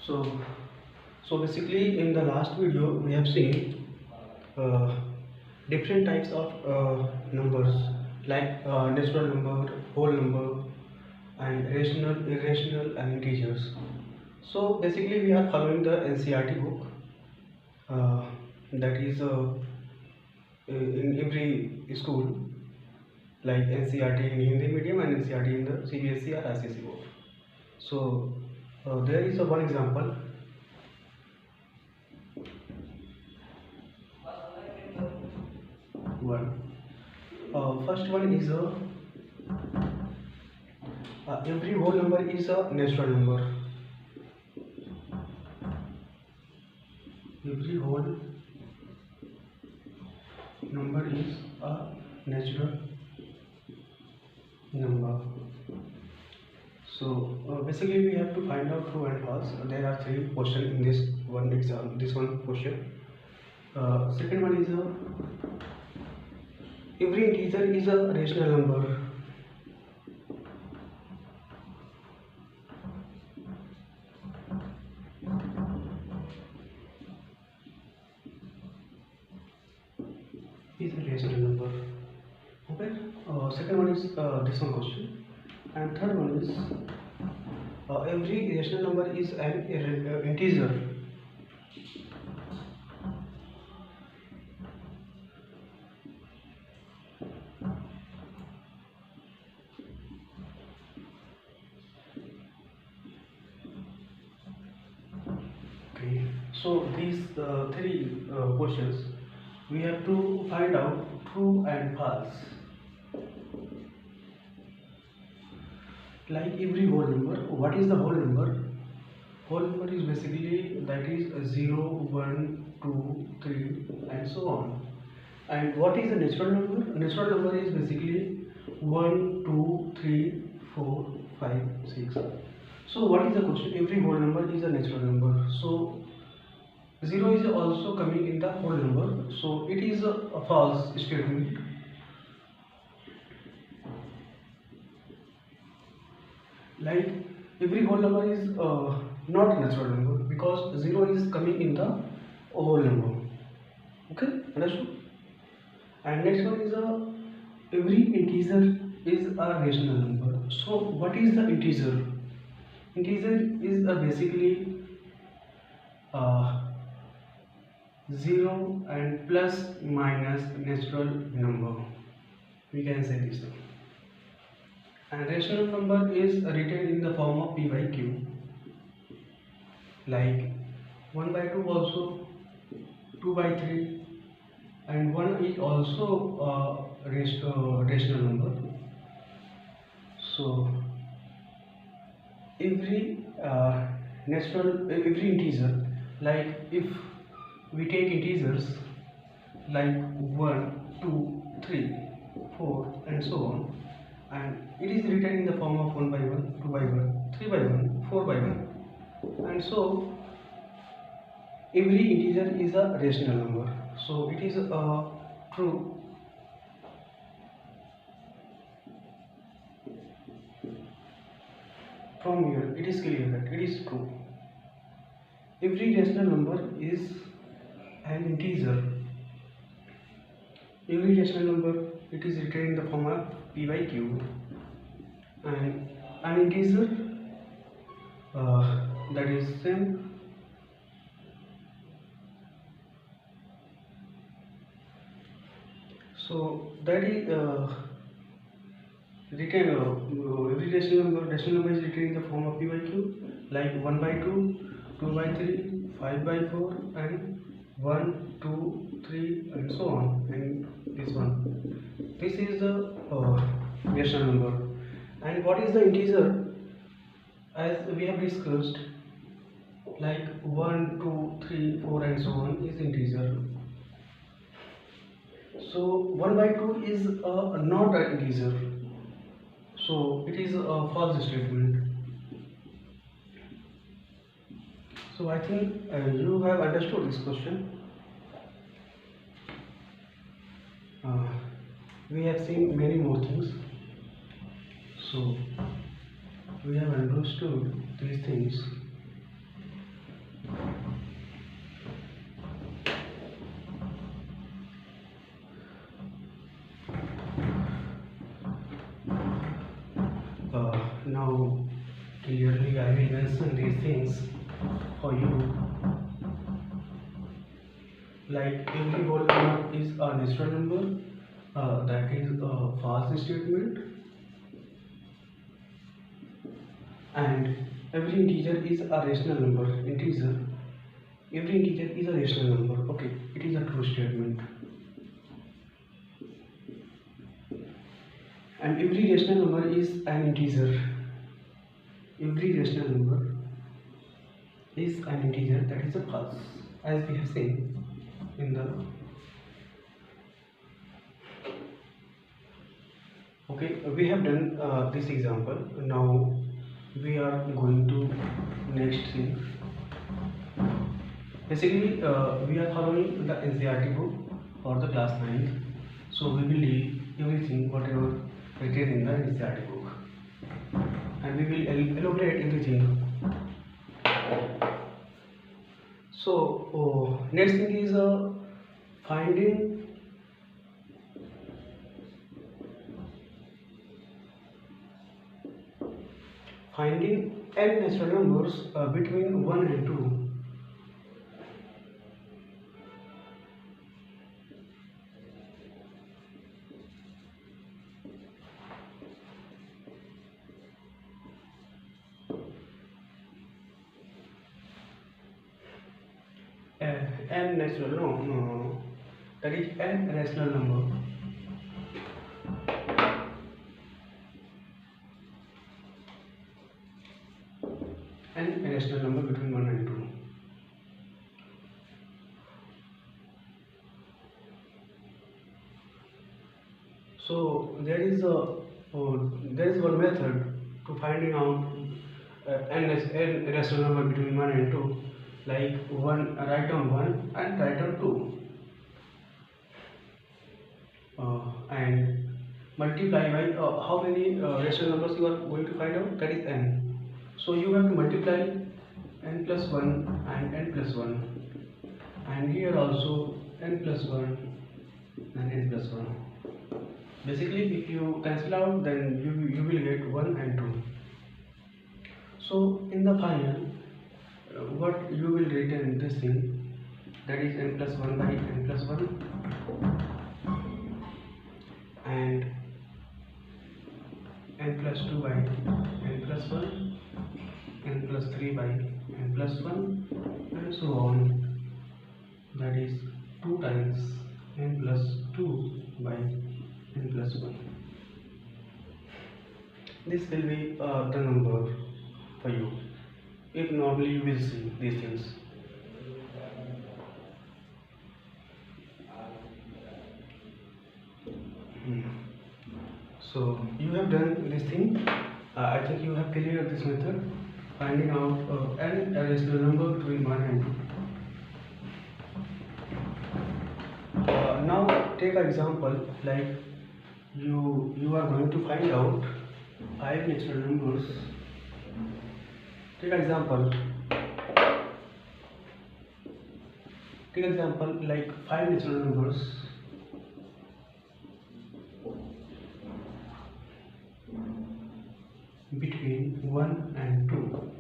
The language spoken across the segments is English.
So, so basically in the last video we have seen different types of numbers like natural number, whole number, and rational, irrational, and integers. So basically we are following the NCERT book, that is in every school, like NCERT in Hindi medium and NCERT in the CBSE or ICSE board. So there is one example. First one is every whole number is a natural number. Every whole number is a natural number. So basically we have to find out true and false. There are three questions in this one exam. This one question. Second one is every integer is a rational number. Is a rational number. Okay. Second one is this one question, and third one is every rational number is an integer. Okay. So these three questions we have to find out true and false. Like every whole number, what is the whole number? Whole number is basically that is 0, 1, 2, 3 and so on. And what is the natural number? Natural number is basically 1, 2, 3, 4, 5, 6. So what is the question? Every whole number is a natural number. So 0 is also coming in the whole number. So it is a false statement. Like every whole number is not natural number because 0 is coming in the whole number. Okay, understood? And next one is every integer is a rational number. So what is the integer? Integer is basically 0 and plus minus natural number. We can say this one. And rational number is written in the form of p by q, like 1 by 2 also, 2 by 3, and 1 is also a rational number. So every every integer, like if we take integers like 1, 2, 3, 4 and so on, and it is written in the form of 1 by 1, 2 by 1, 3 by 1, 4 by 1, and so every integer is a rational number. So it is true. From here it is clear that it is true. Every rational number is an integer. Every rational number, it is written in the form of p by q, and an integer that is same. So that is written every rational number is written in the form of p by q, like 1 by 2, 2 by 3, 5 by 4, and 1, 2, 3 and so on, and this one. This is the rational number. And what is the integer? As we have discussed, like 1, 2, 3, 4 and so on is integer. So 1 by 2 is not an integer. So it is a false statement. So I think you have understood this question. We have seen many more things. So we have understood these things. clearly I will mention these things for you. Like every whole number is a natural number, that is a false statement, and every integer is a rational number. Every integer is a rational number. Okay, it is a true statement. And every rational number is an integer. Every rational number is an integer, that is a false, as we have seen in the. Okay, we have done this example. Now we are going to next thing. Basically, we are following the NCERT book for the class 9th. So we will read everything whatever written in the NCERT book, and we will elaborate everything. So next thing is finding n natural numbers between 1 and 2. N natural, no, that is n rational number. N rational number between 1 and 2. So there is one method to finding out n rational number between 1 and 2. Like write down 1 and write down 2, and multiply by how many rational numbers you are going to find out, that is n. So you have to multiply n plus 1 and n plus 1, and here also n plus 1 and n plus 1. Basically, if you cancel out, then you will get 1 and 2. So in the final, what you will return this thing, that is n plus 1 by n plus 1, and n plus 2 by n plus 1, n plus 3 by n plus 1, and so on. That is 2 times n plus 2 by n plus 1. This will be the number for you. If normally you will see these things. So you have done this thing. I think you have cleared this method, finding out n rational number between 1 and 2. Now take an example, like you are going to find out 5 natural numbers. Take example like 5 natural numbers between 1 and 2.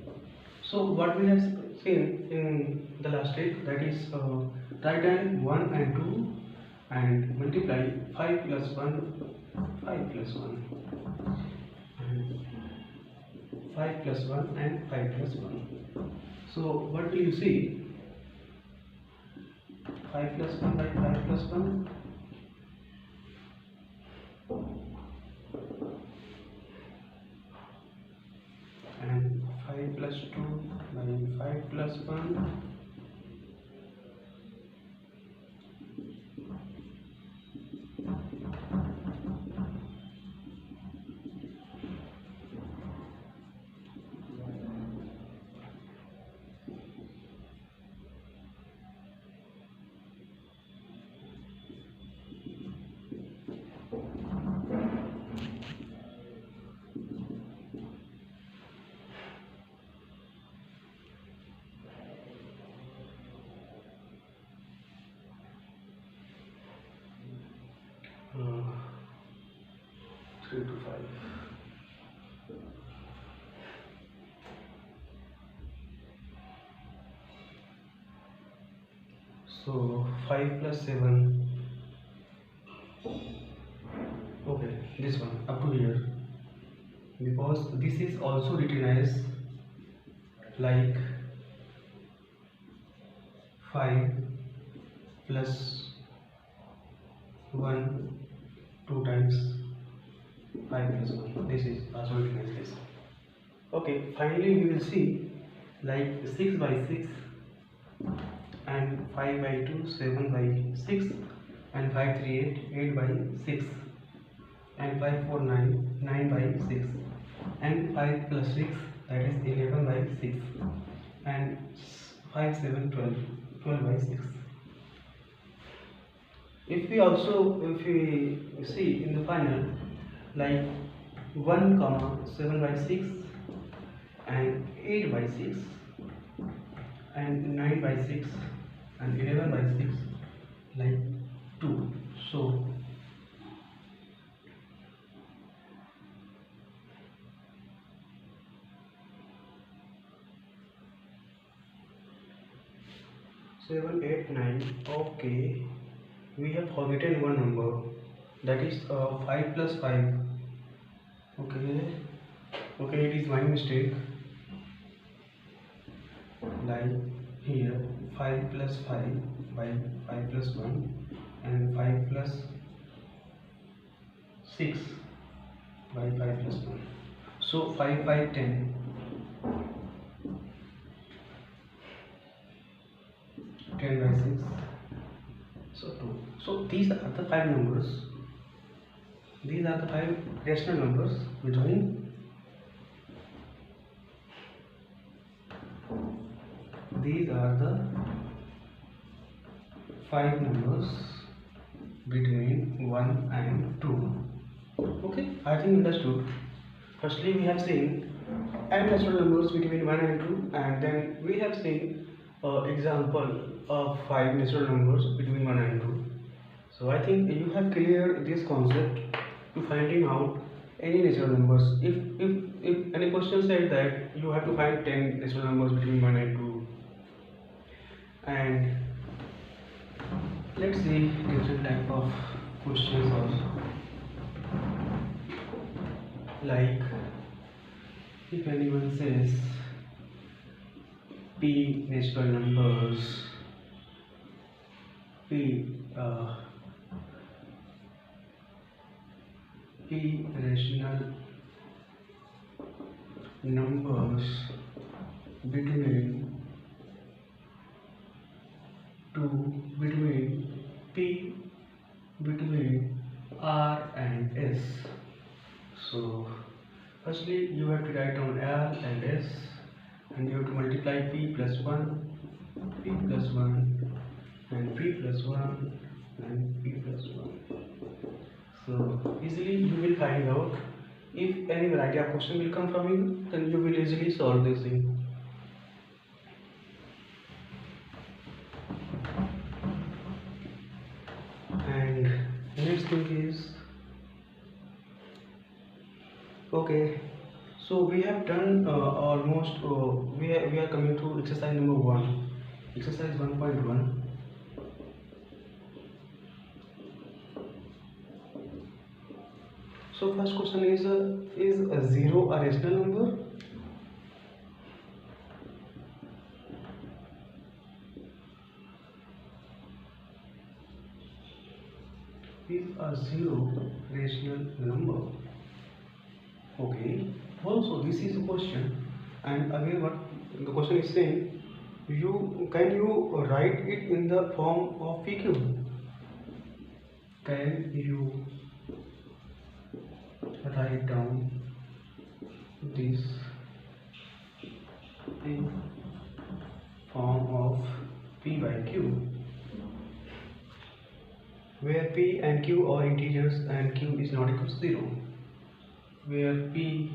So what we have seen in the last step, that is write down 1 and 2 and multiply 5 plus 1, 5 plus 1, and 5 plus 1 and 5 plus 1. So what do you see? 5 plus 1 by 5 plus 1, and 5 plus 2 by 5 plus 1, uh, 3 to 5. So 5 plus 7. Okay, this one up to here, because this is also written as like 5 plus 1 2 times 5 plus 1. This is also written as this. Okay, finally we will see like 6 by 6 and 5 by 2, 7 by 6 and 5 3 8, 8 by 6 and 5 4 9, 9 by 6 and 5 plus 6, that is 11 by 6 and 5 7 12, 12 by 6. If we see in the final like 1 comma 7 by 6 and 8 by 6 and 9 by 6 and 11 by 6 like 2. So 7 8 9. Okay, we have forgotten one number, that is 5 plus 5. Okay, it is my mistake. Like here 5 plus 5 by 5 plus 1 and 5 plus 6 by 5 plus 1. So 5 by 10. 10 by 6. So 2. So these are the 5 numbers. These are the 5 rational numbers between these are the 5 numbers between 1 and 2. Okay, I think understood. Firstly, we have seen n natural numbers between 1 and 2, and then we have seen example of 5 natural numbers between 1 and 2. So I think you have cleared this concept to finding out any natural numbers. If any question said that you have to find 10 natural numbers between 1 and 2, and let's see different type of questions also. Like if anyone says p natural numbers, p rational numbers between between R and S. So firstly you have to write down R and S, and you have to multiply p plus 1 and p plus 1 and p plus 1. So easily you will find out. If any variety of question will come from you, then you will easily solve this thing. And next thing is, okay, so we have done almost we are coming to exercise number 1, exercise 1.1. So first question is a 0 a rational number? Is a 0 rational number? Okay, also this is a question, and again what the question is saying, can you write it in the form of PQ? Can you write down this in form of P by Q, where P and Q are integers and Q is not equal to 0, where P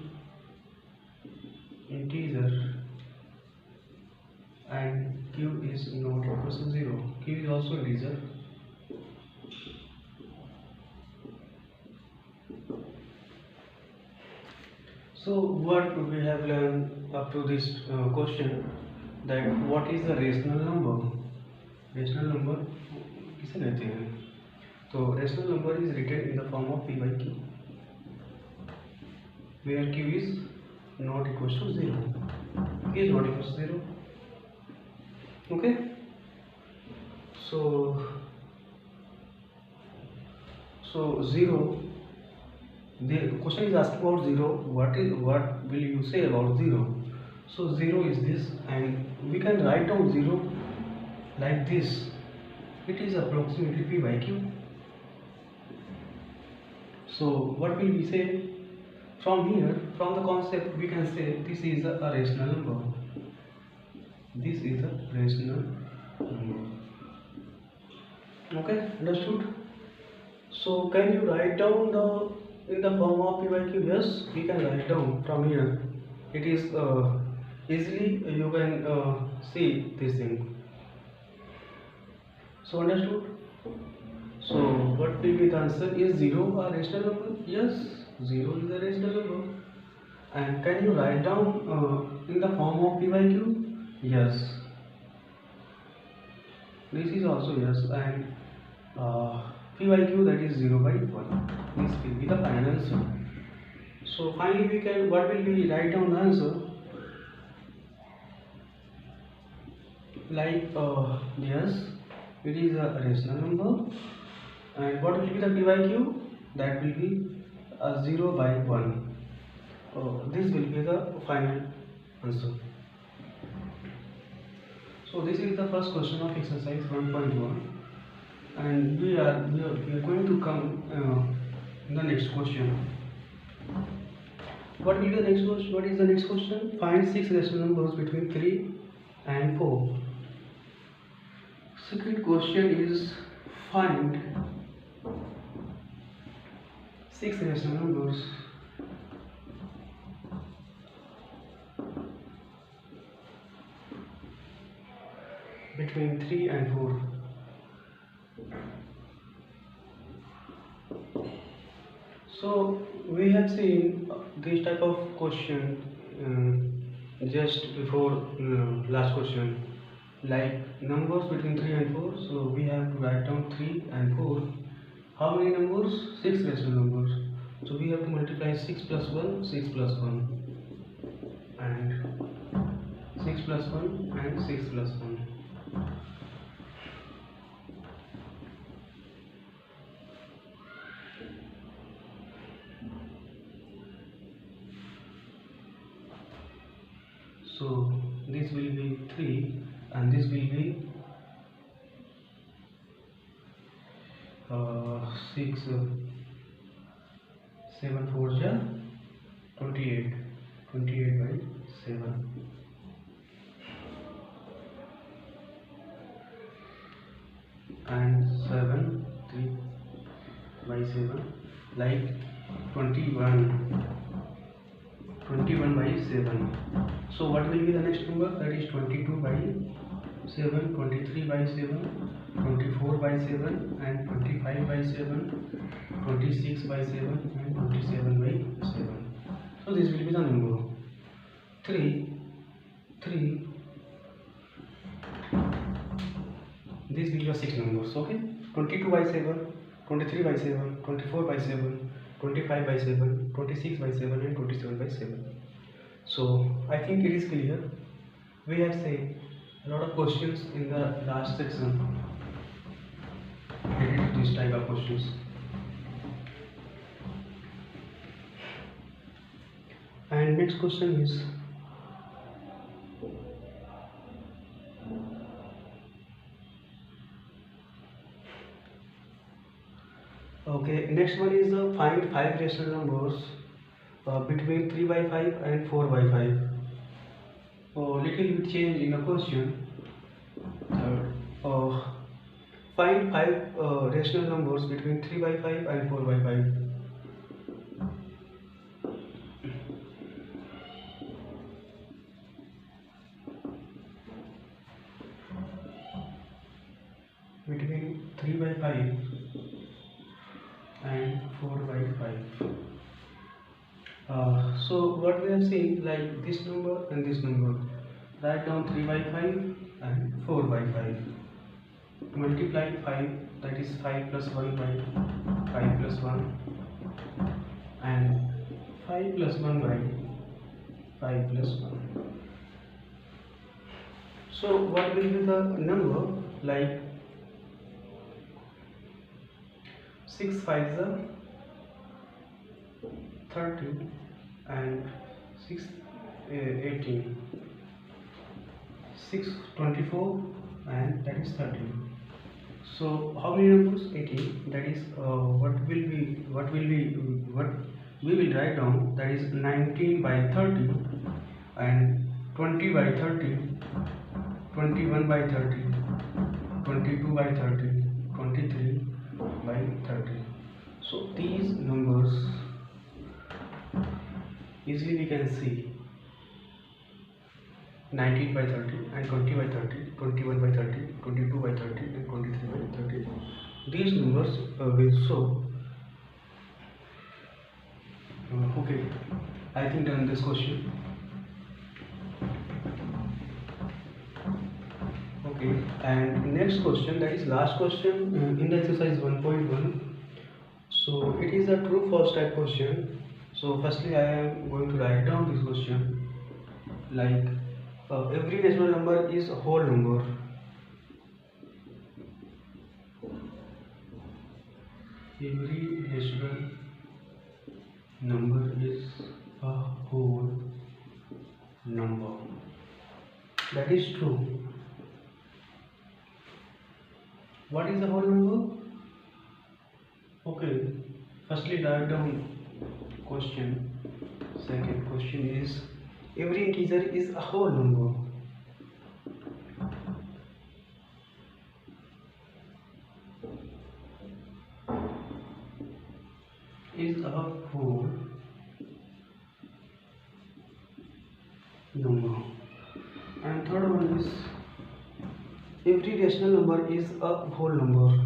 integer and Q is not equal to 0, Q is also integer. So what we have learned up to this question, that what is a rational number, rational number किसे कहते हैं? तो rational number is written in the form of p by q, where q is not equals to 0. Q is not equals to 0. Okay. So 0. The question is asking about 0. What will you say about 0? So 0 is this, and we can write down 0 like this. It is approximately p by q. So what will we say? From here, from the concept, we can say this is a rational number. This is a rational number. Okay, understood? So can you write down in the form of p by q? Yes, we can write down from here. It is easily you can see this thing. So understood? So what will be the answer? Is 0 a rational number? Yes, 0 is a rational number. And can you write down in the form of p by q? Yes. This is also yes. And p by q, that is 0 by 1. This will be the final answer. So finally we can, what will we write down the answer? Like yes, it is a rational number. And what will be the p by q? That will be 0 by 1. This will be the final answer. So this is the first question of exercise 1.1, and we are going to come in the next question. What will be the next question? What is the next question? Find 6 rational numbers between 3 and 4. Second question is find 6 rational numbers between 3 and 4. So we have seen this type of question just before last question, like numbers between 3 and 4. So we have to write down 3 and 4. How many numbers? 6 rational numbers. So we have to multiply 6 plus 1, 6 plus 1, and 6 plus 1 and 6 plus 1. So this will be 3 and this will be 6, 7 4 ja 28, 28 by 7. And 7 3 by 7, like 21, 21 by 7. So what will be the next number? That is 22 by 7, 23 by 7, 24 by 7, and 25 by 7, 26 by 7, and 27 by 7. So this will be the number 3, 3. These will be the 6 numbers. Okay, 22 by 7, 23 by 7, 24 by 7, 25 by 7, 26 by 7, and 27 by 7. So I think it is clear. We have seen a lot of questions in the last section related to this type of questions. And next question is okay. Next one is find 5 rational numbers between 3 by 5 and 4 by 5. Little bit change in the question. Find 5 rational numbers between 3 by 5 and 4 by 5. Between 3 by 5 and 4 by 5. So what we have seen, like this number and this number. Write down 3 by 5 and 4 by 5. multiply 5, that is 5 plus 1 by 5 plus 1, and 5 plus 1 by 5 plus 1. So what will be the number? Like 6 5s are 30 and 6 18, 6 24 and that is 30. So how many numbers? 18. That is what we will write down, that is 19 by 30 and 20 by 30, 21 by 30, 22 by 30, 23 by 30. So these numbers easily we can see 19 by 30 and 20 by 30, 21 by 30, 22 by 30 and 23 by 30. These numbers will show. Okay, I think done this question. Okay, and next question, that is last question in the exercise 1.1. So it is a true false type question. So firstly I am going to write down this question like every natural number is a whole number. Every natural number is a whole number. That is true. What is the whole number? Okay, firstly write down question. Second question is every integer is a whole number. Is a whole number. And third one is every rational number is a whole number.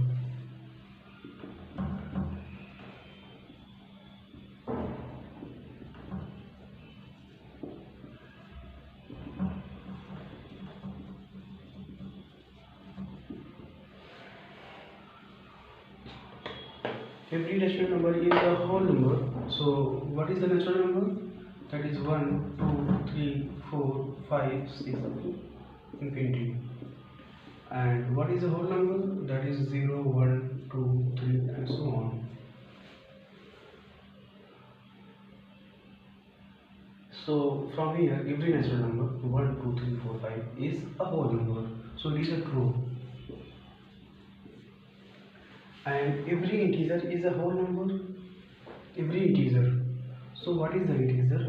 Every rational number is a whole number. So what is the natural number? That is 1, 2, 3, 4, 5, 6 up to infinity. And what is the whole number? That is 0, 1, 2, 3 and so on. So from here every natural number 1, 2, 3, 4, 5 is a whole number. So it is a true. And every integer is a whole number. Every integer. So what is the integer?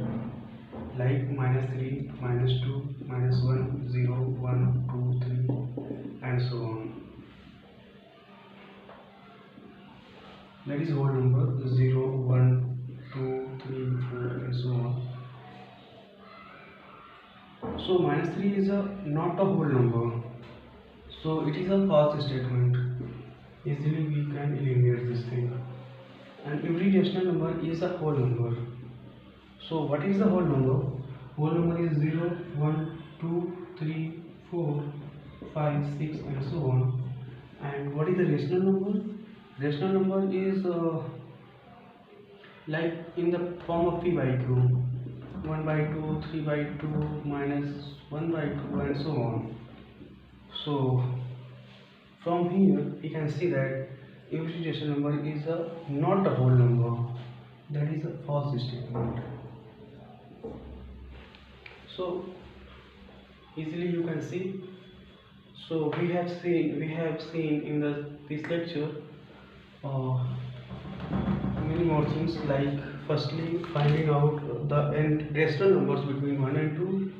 Like -3, -2, -1, 0, 1, 2, 3 and so on. That is whole number 0, 1, 2, 3, 4 and so on. So -3 is not a whole number. So it is a false statement. Easily we can eliminate this thing. And every rational number is a whole number. So what is the whole number? Whole number is 0, 1, 2, 3, 4, 5, 6 and so on. And what is the rational number? Rational number is like in the form of p by q. 1 by 2, 3 by 2, minus 1 by 2 and so on. So from here we can see that every rational number is not a whole number. That is a false statement. So easily you can see. So we have seen in this lecture many more things, like firstly finding out the rational numbers between 1 and 2,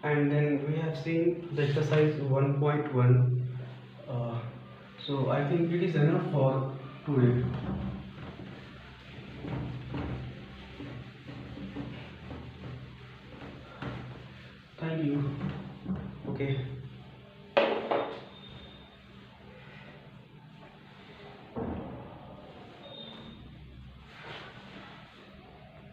and then we have seen the exercise 1.1. So I think it is enough for today. Thank you. Okay.